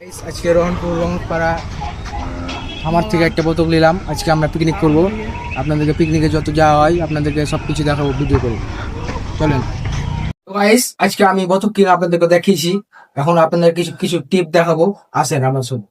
আজকে রহনপুর রংপাড়া আমার থেকে একটা বোতল নিলাম। আজকে আমরা পিকনিক করব। আপনাদেরকে পিকনিকে যত যাওয়া হয় আপনাদেরকে সব কিছু দেখাবো ভিডিও করে। চলেন। তো গাইস, আজকে আমি বোতল কিনে আপনাদেরকে দেখিয়েছি। এখন আপনাদের কিছু কিছু টিপ দেখাবো। আসেন আমার সব।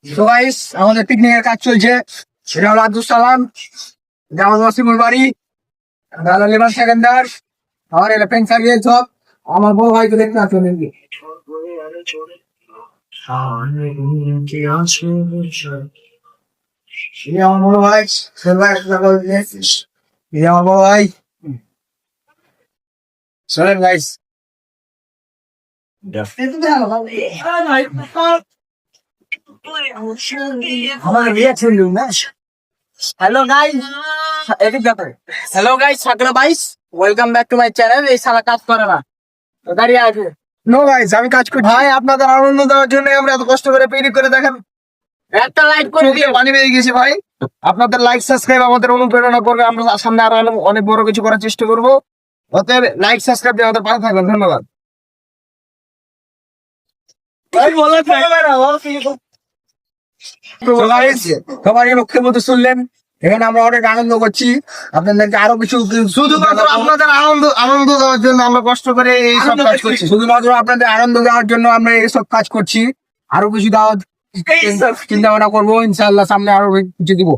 তো গাইস, আমাদের পিকনিকের কাজ চলছে। এটা হলো আব্দুল সালাম, এটা আমার ওয়াসিমুল বাড়ি, দাদা লেবার সেকেন্ডার, আমার এটা পেন সার্ভিস সব। আমার বউ ভাই তো দেখতে আসবেন নাকি? এই আমার বড় ভাই, সবাই একসাথে করে এই আমার বড় ভাই। চলেন গাইস। আমার রিয়াকশন দিন না। হ্যালো গাইস, এদিক দেখো। হ্যালো গাইস, সাকলা বাইস, welcome back to my channel. এই শালা কাজ করে না, তো দাঁড়িয়ে আছে। নো গাইস, আমি কাজ করছি ভাই। আপনাদের আনন্দ দেওয়ার জন্য আমরা এত কষ্ট করে পিকনিক করে দেখেন। একটা লাইক করে দিয়ে পানি বেরিয়ে গেছে ভাই। আপনাদের লাইক সাবস্ক্রাইব আমাদের অনুপ্রেরণা করবে। আমরা সামনে আরো অনেক বড় কিছু করার চেষ্টা করবো। অতএব লাইক সাবস্ক্রাইব দিয়ে আমাদের পাশে থাকবেন। ধন্যবাদ। সবাই লক্ষ্যের মতো শুনলেন। এখানে আমরা অনেক আনন্দ করছি। আপনাদেরকে আরো কিছু শুধুমাত্র আপনাদের আনন্দ দেওয়ার জন্য আমরা কষ্ট করে এইসব কাজ করছি। শুধুমাত্র আপনাদের আনন্দ দেওয়ার জন্য আমরা এইসব কাজ করছি। আরো কিছু দাওয়াত চিন্তা ভাবনা করবো ইনশাআল্লাহ, সামনে আরো কিছু দিব।